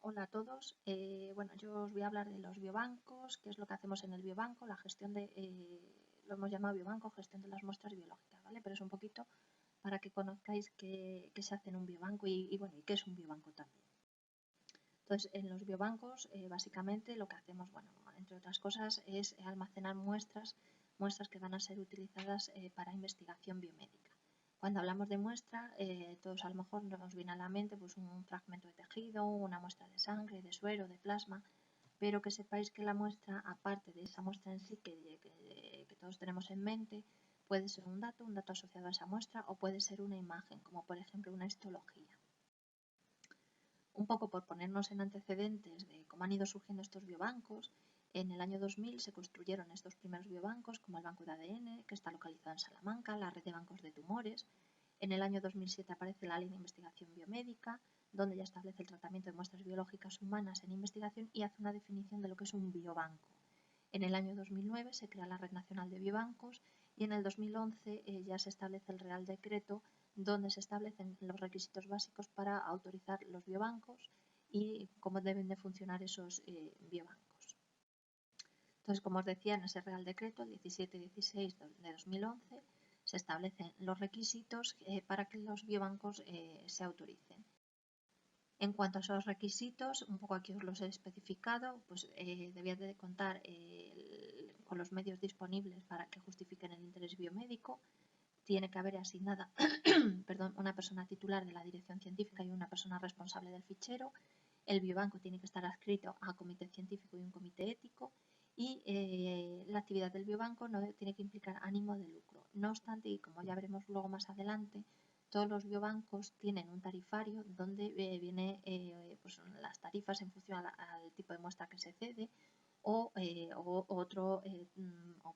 Hola a todos. Bueno, yo os voy a hablar de los biobancos, qué es lo que hacemos en el biobanco, la gestión de, lo hemos llamado biobanco, gestión de las muestras biológicas, ¿vale? Pero es un poquito para que conozcáis qué se hace en un biobanco y bueno, y qué es un biobanco también. Entonces, en los biobancos, básicamente lo que hacemos, bueno, entre otras cosas, es almacenar muestras que van a ser utilizadas para investigación biomédica. Cuando hablamos de muestra, todos a lo mejor nos viene a la mente pues, un fragmento de tejido, una muestra de sangre, de suero, de plasma, pero que sepáis que la muestra, aparte de esa muestra en sí que todos tenemos en mente, puede ser un dato asociado a esa muestra o puede ser una imagen, como por ejemplo una histología. Un poco por ponernos en antecedentes de cómo han ido surgiendo estos biobancos, en el año 2000 se construyeron estos primeros biobancos como el Banco de ADN, que está localizado en Salamanca, la Red de Bancos de Tumores. En el año 2007 aparece la Ley de Investigación Biomédica, donde ya establece el tratamiento de muestras biológicas humanas en investigación y hace una definición de lo que es un biobanco. En el año 2009 se crea la Red Nacional de Biobancos y en el 2011 ya se establece el Real Decreto donde se establecen los requisitos básicos para autorizar los biobancos y cómo deben de funcionar esos biobancos. Entonces, como os decía, en ese Real Decreto, el 1716 de 2011, se establecen los requisitos para que los biobancos se autoricen. En cuanto a esos requisitos, un poco aquí os los he especificado, pues debía de contar con los medios disponibles para que justifiquen el interés biomédico. Tiene que haber asignada una persona titular de la dirección científica y una persona responsable del fichero. El biobanco tiene que estar adscrito a comité científico y un comité ético y la actividad del biobanco no tiene que implicar ánimo de lucro. No obstante, y como ya veremos luego más adelante, todos los biobancos tienen un tarifario donde viene pues las tarifas en función al tipo de muestra que se cede o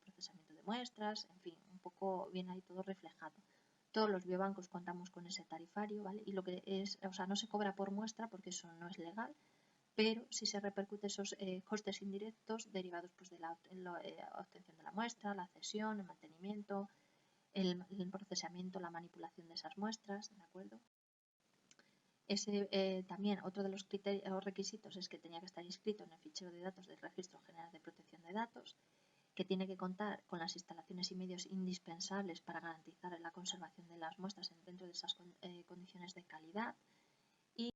procesamiento de muestras, en fin, un poco viene ahí todo reflejado. Todos los biobancos contamos con ese tarifario, ¿vale? Y lo que es, o sea, no se cobra por muestra porque eso no es legal, pero sí se repercute esos costes indirectos derivados pues, de la obtención de la muestra, la cesión, el mantenimiento, el procesamiento, la manipulación de esas muestras, ¿de acuerdo? También otro de los criterios o requisitos es que tenía que estar inscrito en el fichero de datos del Registro General de Protección de Datos, que tiene que contar con las instalaciones y medios indispensables para garantizar la conservación de las muestras dentro de esas condiciones de calidad. Y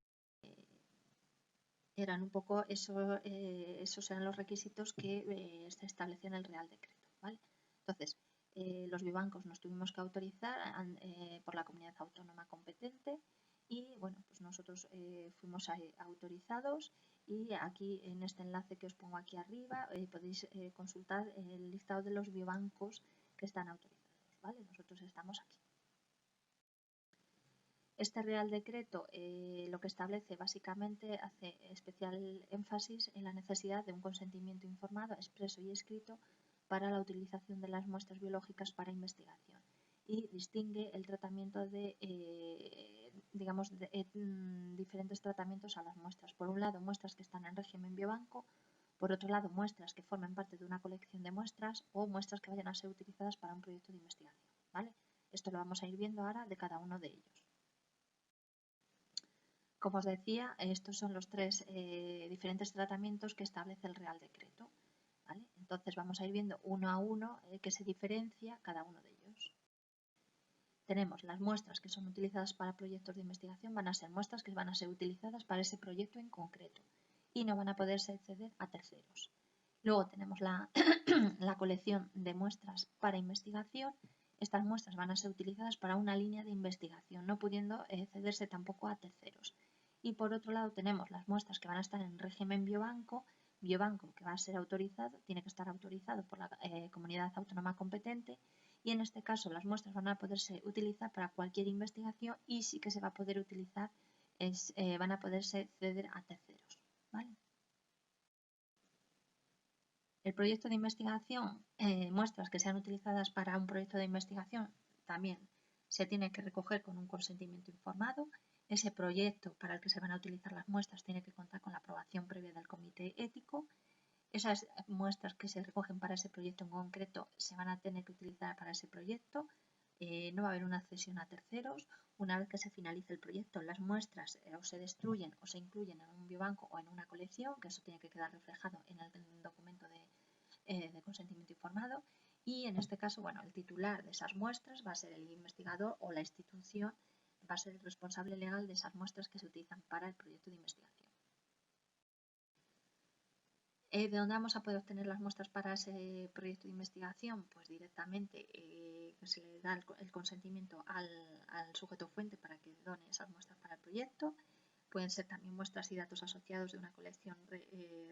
eran un poco esos eran los requisitos que se establecían en el Real Decreto, ¿vale? Entonces, los biobancos nos tuvimos que autorizar por la comunidad autónoma competente y bueno, pues nosotros fuimos autorizados y aquí en este enlace que os pongo aquí arriba podéis consultar el listado de los biobancos que están autorizados, ¿vale? Nosotros estamos aquí. Este Real Decreto lo que establece básicamente hace especial énfasis en la necesidad de un consentimiento informado, expreso y escrito para la utilización de las muestras biológicas para investigación y distingue el tratamiento de, diferentes tratamientos a las muestras. Por un lado, muestras que están en régimen biobanco, por otro lado, muestras que formen parte de una colección de muestras o muestras que vayan a ser utilizadas para un proyecto de investigación, ¿vale? Esto lo vamos a ir viendo ahora de cada uno de ellos. Como os decía, estos son los tres diferentes tratamientos que establece el Real Decreto, ¿vale? Entonces vamos a ir viendo uno a uno qué se diferencia cada uno de ellos. Tenemos las muestras que son utilizadas para proyectos de investigación, van a ser muestras que van a ser utilizadas para ese proyecto en concreto y no van a poderse ceder a terceros. Luego tenemos la colección de muestras para investigación. Estas muestras van a ser utilizadas para una línea de investigación, no pudiendo cederse tampoco a terceros. Y por otro lado tenemos las muestras que van a estar en régimen biobanco que va a ser autorizado, tiene que estar autorizado por la comunidad autónoma competente y en este caso las muestras van a poderse utilizar para cualquier investigación y sí que se va a poder utilizar, van a poderse ceder a terceros, ¿vale? El proyecto de investigación, muestras que sean utilizadas para un proyecto de investigación, también se tiene que recoger con un consentimiento informado. Ese proyecto para el que se van a utilizar las muestras tiene que contar con la aprobación previa del comité ético. Esas muestras que se recogen para ese proyecto en concreto se van a tener que utilizar para ese proyecto. no va a haber una cesión a terceros. Una vez que se finalice el proyecto, las muestras o se destruyen o se incluyen en un biobanco o en una colección, que eso tiene que quedar reflejado en el documento de consentimiento informado. Y en este caso, bueno, el titular de esas muestras va a ser el investigador o la institución, va a ser el responsable legal de esas muestras que se utilizan para el proyecto de investigación. ¿De dónde vamos a poder obtener las muestras para ese proyecto de investigación? Pues directamente que se le da el consentimiento al sujeto fuente para que done esas muestras para el proyecto. Pueden ser también muestras y datos asociados de una colección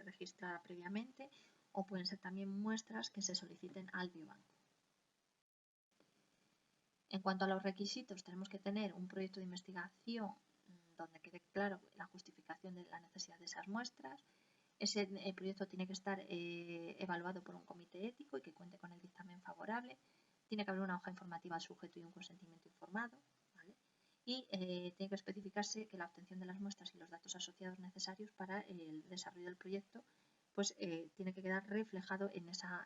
registrada previamente, o pueden ser también muestras que se soliciten al biobanco. En cuanto a los requisitos, tenemos que tener un proyecto de investigación donde quede claro la justificación de la necesidad de esas muestras. Ese proyecto tiene que estar evaluado por un comité ético y que cuente con el dictamen favorable. Tiene que haber una hoja informativa al sujeto y un consentimiento informado, ¿vale? Y tiene que especificarse que la obtención de las muestras y los datos asociados necesarios para el desarrollo del proyecto pues tiene que quedar reflejado en esa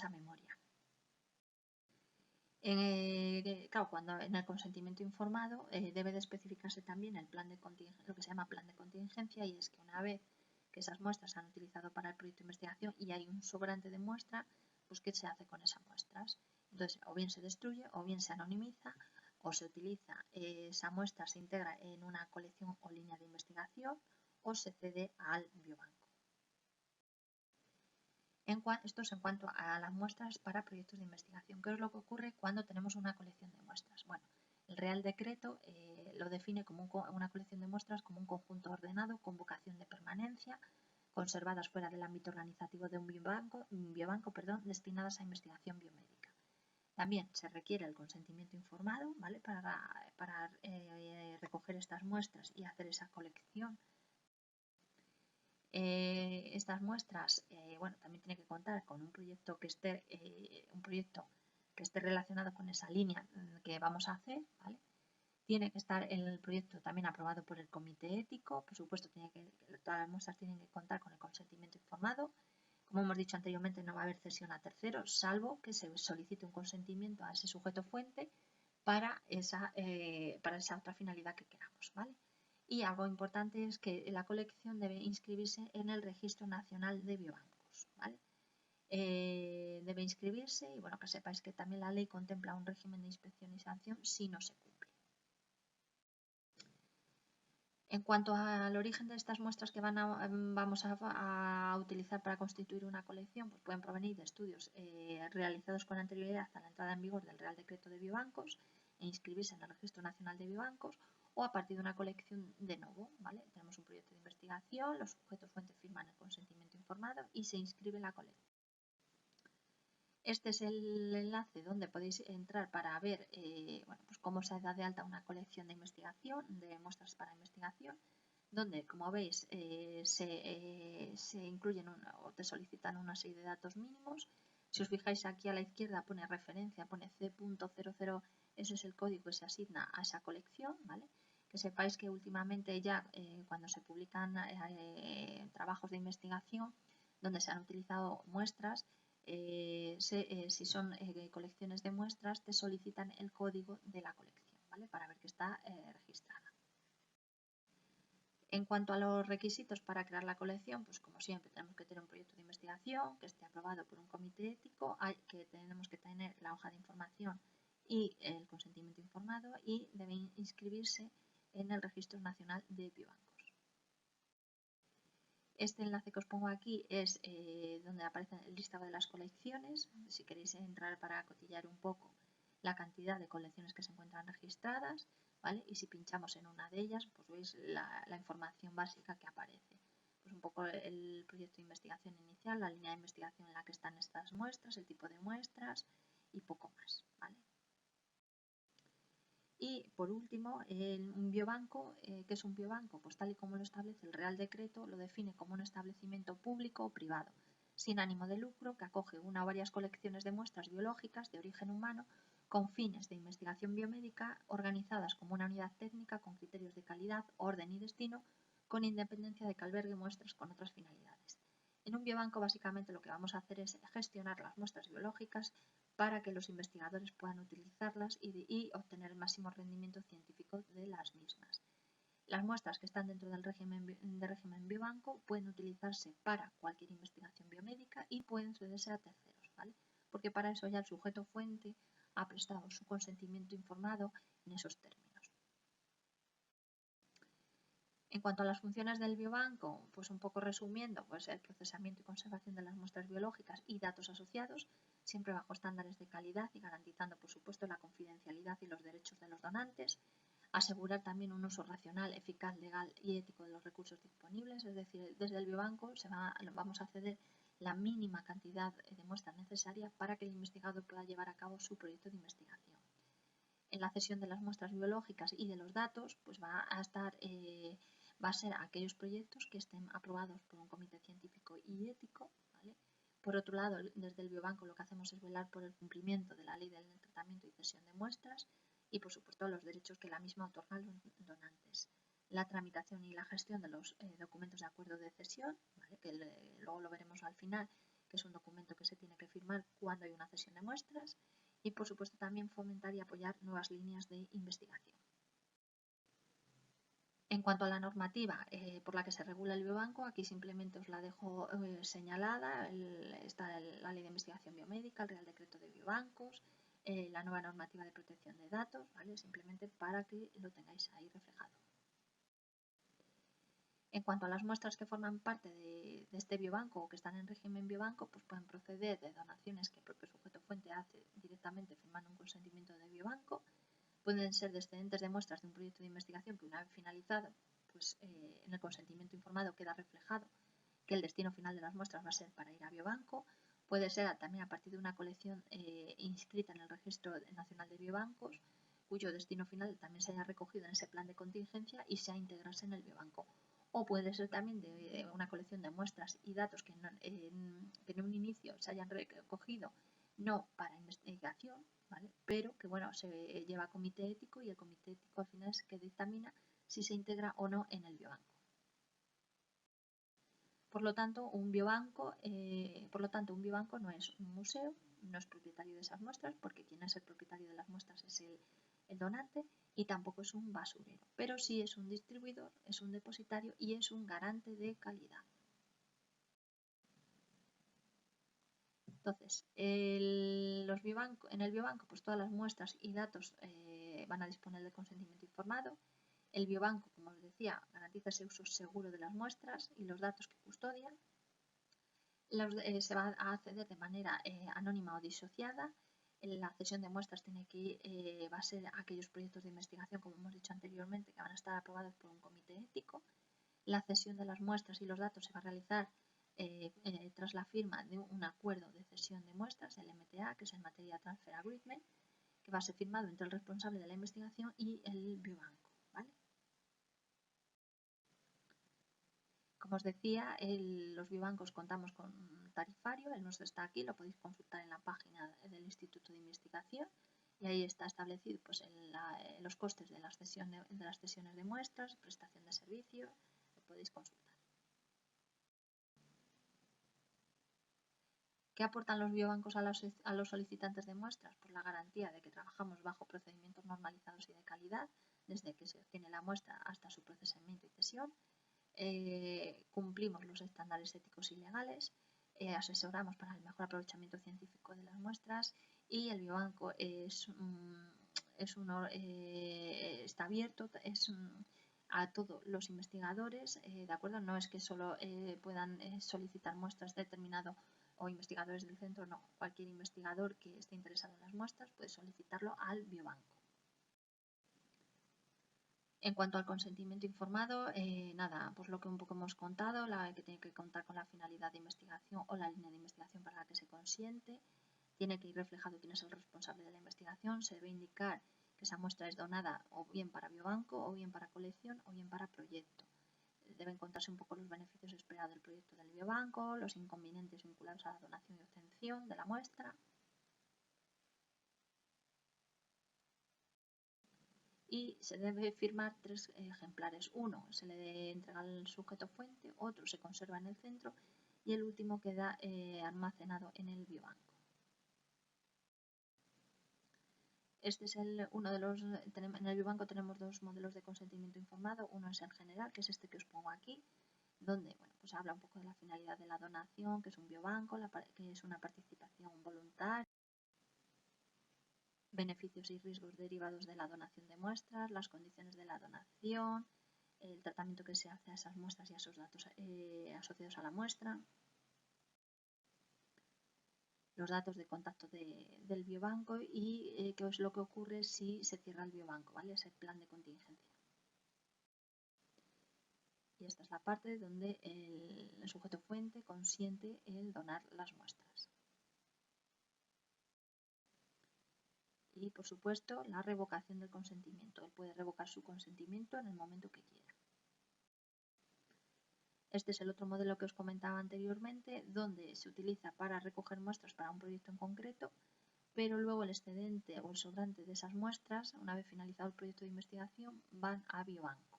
memoria. Claro, cuando en el consentimiento informado debe de especificarse también el plan de lo que se llama plan de contingencia, y es que una vez que esas muestras se han utilizado para el proyecto de investigación y hay un sobrante de muestra, pues ¿qué se hace con esas muestras? Entonces, o bien se destruye, o bien se anonimiza, o se utiliza esa muestra, se integra en una colección o línea de investigación, o se cede al biobanco. Esto es en cuanto a las muestras para proyectos de investigación. ¿Qué es lo que ocurre cuando tenemos una colección de muestras? Bueno, el Real Decreto lo define como una colección de muestras como un conjunto ordenado con vocación de permanencia, conservadas fuera del ámbito organizativo de un biobanco, destinadas a investigación biomédica. También se requiere el consentimiento informado, ¿vale?, para recoger estas muestras y hacer esa colección. Estas muestras, también tiene que contar con un proyecto que esté relacionado con esa línea que vamos a hacer, ¿vale? Tiene que estar el proyecto también aprobado por el comité ético. Por supuesto, todas las muestras tienen que contar con el consentimiento informado. Como hemos dicho anteriormente, no va a haber cesión a terceros, salvo que se solicite un consentimiento a ese sujeto fuente para esa otra finalidad que queramos, ¿vale? Y algo importante es que la colección debe inscribirse en el Registro Nacional de Biobancos, ¿vale? Debe inscribirse y bueno, que sepáis que también la ley contempla un régimen de inspección y sanción si no se cumple. En cuanto al origen de estas muestras que vamos a utilizar para constituir una colección, pues pueden provenir de estudios realizados con anterioridad a la entrada en vigor del Real Decreto de Biobancos e inscribirse en el Registro Nacional de Biobancos, o a partir de una colección de novo, ¿vale? Tenemos un proyecto de investigación, los sujetos fuentes firman el consentimiento informado y se inscribe en la colección. Este es el enlace donde podéis entrar para ver pues cómo se da de alta una colección de investigación, de muestras para investigación, donde, como veis, se incluyen o te solicitan una serie de datos mínimos. Si os fijáis aquí a la izquierda pone referencia, pone C.00, ese es el código que se asigna a esa colección, ¿vale? Que sepáis que últimamente ya cuando se publican trabajos de investigación donde se han utilizado muestras, si son colecciones de muestras, te solicitan el código de la colección, ¿vale?, para ver que está registrada. En cuanto a los requisitos para crear la colección, pues como siempre tenemos que tener un proyecto de investigación que esté aprobado por un comité ético, tenemos que tener la hoja de información y el consentimiento informado, y debe inscribirse en el Registro Nacional de Biobancos. Este enlace que os pongo aquí es donde aparece el listado de las colecciones. Si queréis entrar para cotillar un poco la cantidad de colecciones que se encuentran registradas, ¿vale? Y si pinchamos en una de ellas, pues veis la información básica que aparece. Pues un poco el proyecto de investigación inicial, la línea de investigación en la que están estas muestras, el tipo de muestras y poco más, ¿vale? Y por último, un biobanco. ¿Qué es un biobanco? Pues tal y como lo establece el Real Decreto, lo define como un establecimiento público o privado, sin ánimo de lucro, que acoge una o varias colecciones de muestras biológicas de origen humano con fines de investigación biomédica, organizadas como una unidad técnica con criterios de calidad, orden y destino, con independencia de que albergue muestras con otras finalidades. En un biobanco básicamente lo que vamos a hacer es gestionar las muestras biológicas para que los investigadores puedan utilizarlas y obtener el máximo rendimiento científico de las mismas. Las muestras que están dentro del régimen biobanco pueden utilizarse para cualquier investigación biomédica y pueden cederse a terceros, ¿vale? Porque para eso ya el sujeto fuente ha prestado su consentimiento informado en esos términos. En cuanto a las funciones del biobanco, pues un poco resumiendo, pues el procesamiento y conservación de las muestras biológicas y datos asociados, siempre bajo estándares de calidad y garantizando, por supuesto, la confidencialidad y los derechos de los donantes. Asegurar también un uso racional, eficaz, legal y ético de los recursos disponibles, es decir, desde el biobanco vamos a ceder la mínima cantidad de muestras necesaria para que el investigador pueda llevar a cabo su proyecto de investigación. En la cesión de las muestras biológicas y de los datos, pues va a ser aquellos proyectos que estén aprobados por un comité científico y ético, ¿vale? Por otro lado, desde el biobanco lo que hacemos es velar por el cumplimiento de la ley del tratamiento y cesión de muestras y, por supuesto, los derechos que la misma otorga a los donantes. La tramitación y la gestión de los documentos de acuerdo de cesión, ¿vale? Que luego lo veremos al final, que es un documento que se tiene que firmar cuando hay una cesión de muestras. Y, por supuesto, también fomentar y apoyar nuevas líneas de investigación. En cuanto a la normativa por la que se regula el biobanco, aquí simplemente os la dejo señalada. Está la Ley de Investigación Biomédica, el Real Decreto de Biobancos, la nueva normativa de protección de datos, ¿vale? Simplemente para que lo tengáis ahí reflejado. En cuanto a las muestras que forman parte de este biobanco o que están en régimen biobanco, pues pueden proceder de donaciones que el propio sujeto fuente hace directamente firmando un consentimiento de biobanco. Pueden ser descendentes de muestras de un proyecto de investigación que una vez finalizado, pues en el consentimiento informado queda reflejado que el destino final de las muestras va a ser para ir a biobanco. Puede ser también a partir de una colección inscrita en el Registro Nacional de Biobancos, cuyo destino final también se haya recogido en ese plan de contingencia y sea integrarse en el biobanco. O puede ser también de una colección de muestras y datos que en un inicio se hayan recogido no para investigación, ¿vale? Pero que bueno, se lleva a comité ético y el comité ético al final es que dictamina si se integra o no en el biobanco. Por lo tanto, un biobanco no es un museo, no es propietario de esas muestras, porque quien es el propietario de las muestras es el donante, y tampoco es un basurero, pero sí es un distribuidor, es un depositario y es un garante de calidad. Entonces, en el biobanco, pues todas las muestras y datos van a disponer del consentimiento informado. El biobanco, como os decía, garantiza ese uso seguro de las muestras y los datos que custodian. Se va a acceder de manera anónima o disociada. La cesión de muestras va a ser aquellos proyectos de investigación, como hemos dicho anteriormente, que van a estar aprobados por un comité ético. La cesión de las muestras y los datos se va a realizar tras la firma de un acuerdo de cesión de muestras, el MTA, que es el Material Transfer Agreement, que va a ser firmado entre el responsable de la investigación y el biobanco, ¿vale? Como os decía, los biobancos contamos con un tarifario, el nuestro está aquí, lo podéis consultar en la página del Instituto de Investigación y ahí está establecido pues, los costes de las cesiones de muestras, prestación de servicios, lo podéis consultar. ¿Qué aportan los biobancos a los solicitantes de muestras? Pues la garantía de que trabajamos bajo procedimientos normalizados y de calidad, desde que se obtiene la muestra hasta su procesamiento y cesión. Cumplimos los estándares éticos y legales, asesoramos para el mejor aprovechamiento científico de las muestras y el biobanco está abierto a todos los investigadores, ¿de acuerdo? No es que solo puedan solicitar muestras determinado o investigadores del centro, no. Cualquier investigador que esté interesado en las muestras puede solicitarlo al biobanco. En cuanto al consentimiento informado, nada, pues lo que un poco hemos contado, que tiene que contar con la finalidad de investigación o la línea de investigación para la que se consiente, tiene que ir reflejado quién es el responsable de la investigación, se debe indicar que esa muestra es donada o bien para biobanco, o bien para colección, o bien para proyecto. Deben contarse un poco los beneficios esperados del proyecto del biobanco, los inconvenientes vinculados a la donación y obtención de la muestra. Y se debe firmar 3 ejemplares. Uno se le entrega al sujeto fuente, otro se conserva en el centro y el último queda almacenado en el biobanco. Este es uno de los, en el biobanco tenemos dos modelos de consentimiento informado. Uno es el general, que es este que os pongo aquí, donde bueno, pues habla un poco de la finalidad de la donación, que es un biobanco, que es una participación voluntaria, beneficios y riesgos derivados de la donación de muestras, las condiciones de la donación, el tratamiento que se hace a esas muestras y a esos datos asociados a la muestra, los datos de contacto del biobanco y qué es lo que ocurre si se cierra el biobanco, ¿vale? Ese plan de contingencia. Y esta es la parte donde el sujeto fuente consiente el donar las muestras. Y, por supuesto, la revocación del consentimiento. Él puede revocar su consentimiento en el momento que quiera. Este es el otro modelo que os comentaba anteriormente, donde se utiliza para recoger muestras para un proyecto en concreto, pero luego el excedente o el sobrante de esas muestras, una vez finalizado el proyecto de investigación, van a biobanco.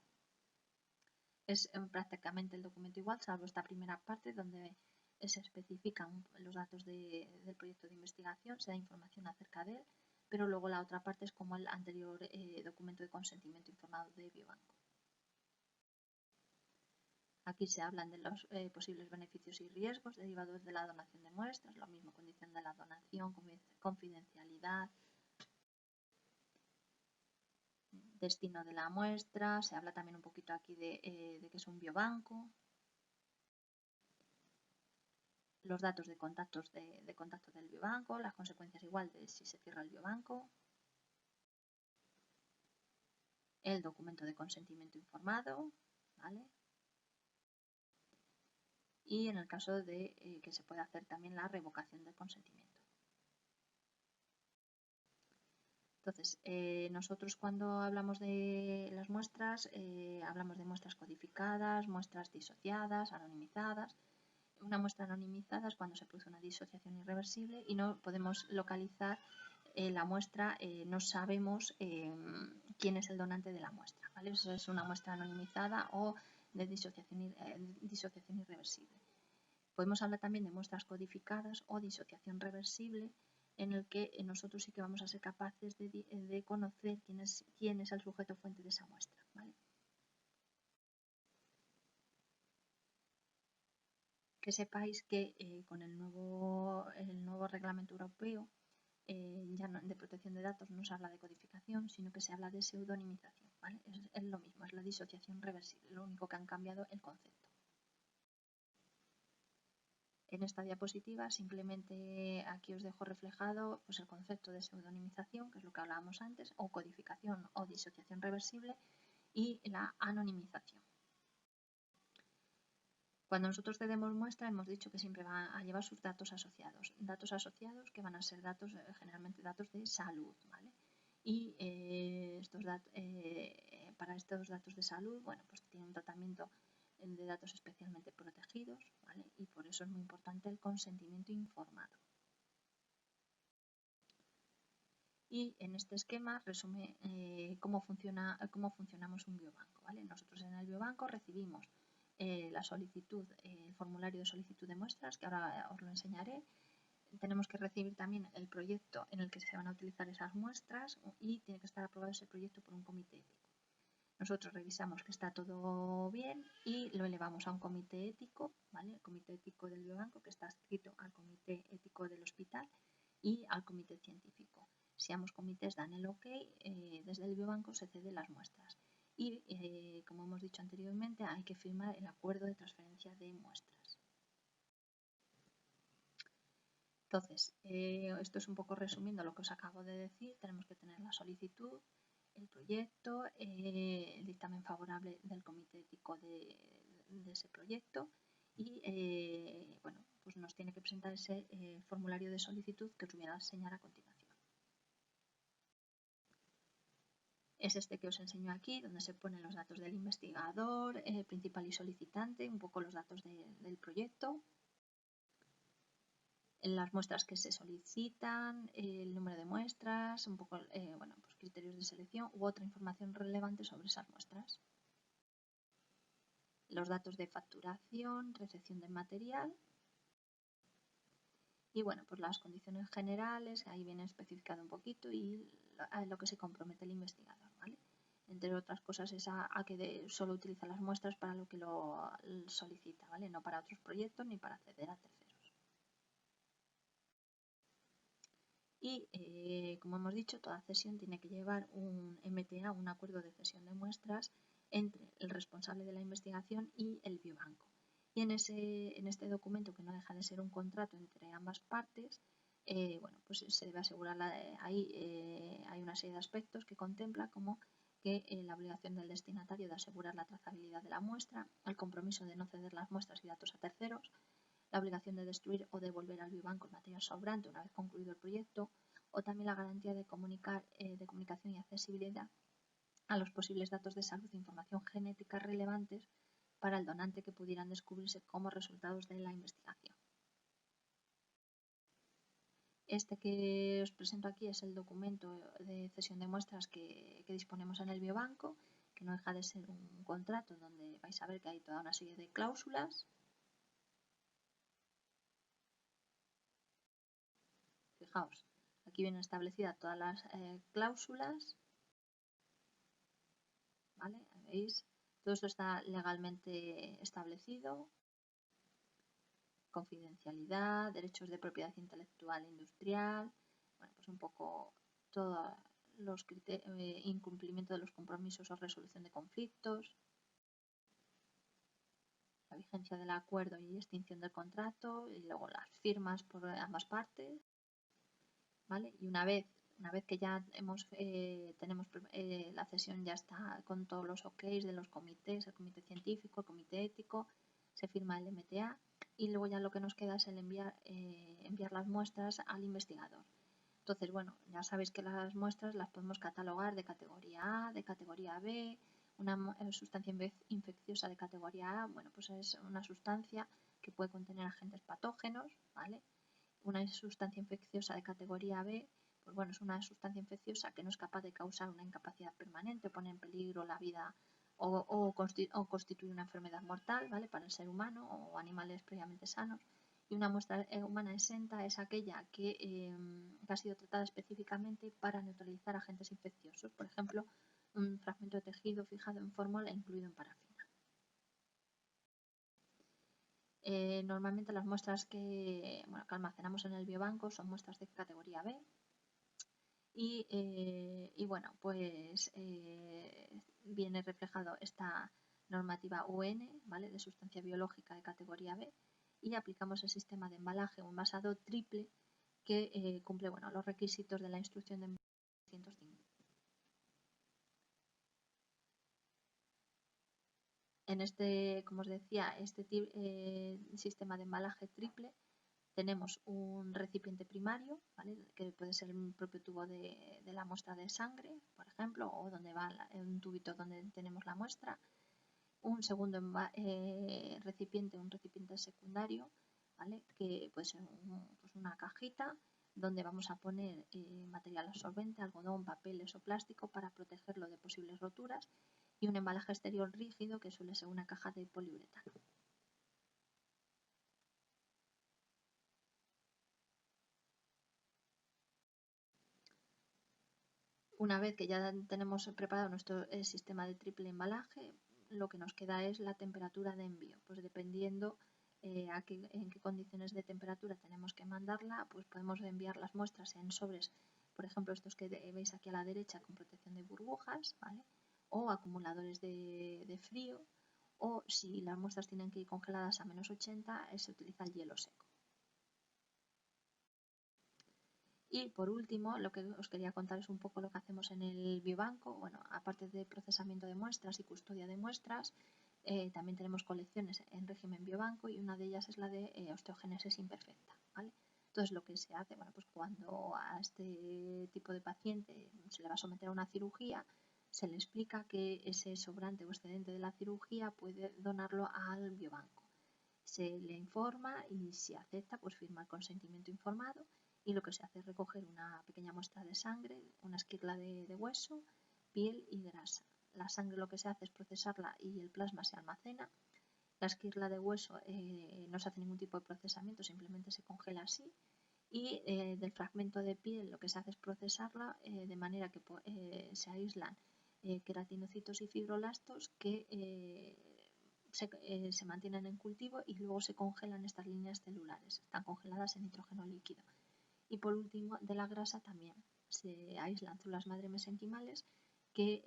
Es prácticamente el documento igual, salvo esta primera parte donde se especifican los datos del proyecto de investigación, se da información acerca de él, pero luego la otra parte es como el anterior documento de consentimiento informado de biobanco. Aquí se hablan de los posibles beneficios y riesgos derivados de la donación de muestras, lo mismo, condición de la donación, confidencialidad, destino de la muestra, se habla también un poquito aquí de que es un biobanco, los datos de contacto del biobanco, las consecuencias igual de si se cierra el biobanco, el documento de consentimiento informado, ¿vale? Y en el caso de que se pueda hacer también la revocación del consentimiento. Entonces, nosotros cuando hablamos de las muestras, hablamos de muestras codificadas, muestras disociadas, anonimizadas. Una muestra anonimizada es cuando se produce una disociación irreversible y no podemos localizar la muestra, no sabemos quién es el donante de la muestra, ¿vale? Eso es una muestra anonimizada o de disociación irreversible. Podemos hablar también de muestras codificadas o disociación reversible, en el que nosotros sí que vamos a ser capaces de conocer quién es el sujeto fuente de esa muestra, ¿vale? Que sepáis que con el nuevo reglamento europeo ya de protección de datos no se habla de codificación, sino que se habla de pseudonimización, ¿vale? Es lo mismo, es la disociación reversible, lo único que han cambiado el concepto. En esta diapositiva simplemente aquí os dejo reflejado pues, el concepto de pseudonimización, que es lo que hablábamos antes, o codificación o disociación reversible, y la anonimización. Cuando nosotros cedemos muestra hemos dicho que siempre va a llevar sus datos asociados que van a ser datos, generalmente datos de salud, ¿vale? Y para estos datos de salud, bueno, pues tiene un tratamiento de datos especialmente protegidos, ¿vale? Y por eso es muy importante el consentimiento informado. Y en este esquema resume cómo funcionamos un biobanco, ¿vale? Nosotros en el biobanco recibimos la solicitud, el formulario de solicitud de muestras, que ahora os lo enseñaré. Tenemos que recibir también el proyecto en el que se van a utilizar esas muestras y tiene que estar aprobado ese proyecto por un comité ético. Nosotros revisamos que está todo bien y lo elevamos a un comité ético, ¿vale? El comité ético del biobanco, que está adscrito al comité ético del hospital y al comité científico. Si ambos comités dan el ok, desde el biobanco se ceden las muestras. Y, como hemos dicho anteriormente, hay que firmar el acuerdo de transferencia de muestras. Entonces, esto es un poco resumiendo lo que os acabo de decir. Tenemos que tener la solicitud, el proyecto, el dictamen favorable del comité ético de ese proyecto y, bueno, pues nos tiene que presentar ese formulario de solicitud que os voy a enseñar a continuación. Es este que os enseño aquí, donde se ponen los datos del investigador, principal y solicitante, un poco los datos del proyecto, las muestras que se solicitan, el número de muestras, un poco, bueno, pues criterios de selección u otra información relevante sobre esas muestras. Los datos de facturación, recepción del material Y bueno, pues las condiciones generales, ahí viene especificado un poquito y a lo que se compromete el investigador, ¿vale? Entre otras cosas es a que solo utiliza las muestras para lo que lo solicita, ¿vale? No para otros proyectos ni para acceder a terceros. Y como hemos dicho, toda cesión tiene que llevar un MTA, un acuerdo de cesión de muestras, entre el responsable de la investigación y el biobanco. Y en este documento, que no deja de ser un contrato entre ambas partes, bueno, pues se debe asegurar, ahí hay una serie de aspectos que contempla, como que la obligación del destinatario de asegurar la trazabilidad de la muestra, el compromiso de no ceder las muestras y datos a terceros, la obligación de destruir o devolver al biobanco el material sobrante una vez concluido el proyecto, o también la garantía de comunicación y accesibilidad a los posibles datos de salud e información genética relevantes para el donante que pudieran descubrirse como resultados de la investigación. Este que os presento aquí es el documento de cesión de muestras que disponemos en el biobanco, que no deja de ser un contrato donde vais a ver que hay toda una serie de cláusulas. Fijaos, aquí vienen establecidas todas las cláusulas, ¿vale? ¿Veis? Todo esto está legalmente establecido. Confidencialidad, derechos de propiedad intelectual e industrial, bueno, pues un poco todos los incumplimiento de los compromisos o resolución de conflictos, la vigencia del acuerdo y extinción del contrato, y luego las firmas por ambas partes, ¿vale? Y una vez que ya tenemos la cesión, ya está con todos los OKs de los comités, el comité científico, el comité ético, se firma el MTA y luego ya lo que nos queda es el enviar las muestras al investigador. Entonces, bueno, ya sabéis que las muestras las podemos catalogar de categoría A, de categoría B. Una sustancia infecciosa de categoría A, bueno, pues es una sustancia que puede contener agentes patógenos, ¿vale? Una sustancia infecciosa de categoría B, pues bueno, es una sustancia infecciosa que no es capaz de causar una incapacidad permanente, pone en peligro la vida o constituye una enfermedad mortal, ¿vale? Para el ser humano o animales previamente sanos. Y una muestra humana exenta es aquella que ha sido tratada específicamente para neutralizar agentes infecciosos, por ejemplo, un fragmento de tejido fijado en fórmula e incluido en parafina. Normalmente las muestras que almacenamos en el biobanco son muestras de categoría B y bueno, pues viene reflejado esta normativa UN, ¿vale? De sustancia biológica de categoría B, y aplicamos el sistema de embalaje o envasado triple que cumple, bueno, los requisitos de la instrucción de 1905. En este, como os decía, este sistema de embalaje triple, tenemos un recipiente primario, ¿vale? Que puede ser un propio tubo de la muestra de sangre, por ejemplo, o donde va un tubito donde tenemos la muestra. Un segundo recipiente, un recipiente secundario, ¿vale? Que puede ser pues una cajita donde vamos a poner material absorbente, algodón, papeles o plástico para protegerlo de posibles roturas, y un embalaje exterior rígido que suele ser una caja de poliuretano. Una vez que ya tenemos preparado nuestro sistema de triple embalaje, lo que nos queda es la temperatura de envío. Pues dependiendo en qué condiciones de temperatura tenemos que mandarla, pues podemos enviar las muestras en sobres, por ejemplo, estos que veis aquí a la derecha con protección de burbujas, ¿vale? O acumuladores de frío, o si las muestras tienen que ir congeladas a -80, se utiliza el hielo seco. Y por último, lo que os quería contar es un poco lo que hacemos en el biobanco. Bueno, aparte de procesamiento de muestras y custodia de muestras, también tenemos colecciones en régimen biobanco, y una de ellas es la de osteogénesis imperfecta, ¿vale? Entonces, lo que se hace, bueno, pues cuando a este tipo de paciente se le va a someter a una cirugía, se le explica que ese sobrante o excedente de la cirugía puede donarlo al biobanco. Se le informa y si acepta, pues firma el consentimiento informado, y lo que se hace es recoger una pequeña muestra de sangre, una esquirla de hueso, piel y grasa. La sangre lo que se hace es procesarla y el plasma se almacena. La esquirla de hueso no se hace ningún tipo de procesamiento, simplemente se congela así. y del fragmento de piel lo que se hace es procesarla de manera que se aíslan queratinocitos y fibroblastos que se mantienen en cultivo y luego se congelan estas líneas celulares, están congeladas en nitrógeno líquido. Y por último, de la grasa también se aíslan células madre mesenquimales que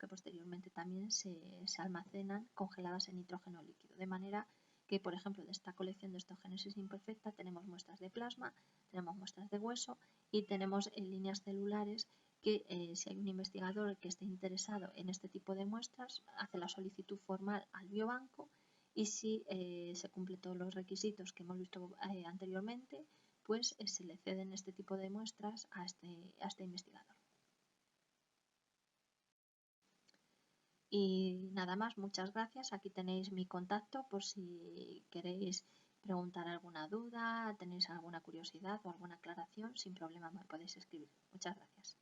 posteriormente también se almacenan congeladas en nitrógeno líquido, de manera que, por ejemplo, de esta colección de osteogénesis imperfecta tenemos muestras de plasma, tenemos muestras de hueso y tenemos líneas celulares que si hay un investigador que esté interesado en este tipo de muestras, hace la solicitud formal al biobanco y si se cumplen todos los requisitos que hemos visto anteriormente, pues se le ceden este tipo de muestras a este investigador. Y nada más, muchas gracias. Aquí tenéis mi contacto por si queréis preguntar alguna duda, tenéis alguna curiosidad o alguna aclaración, sin problema me podéis escribir. Muchas gracias.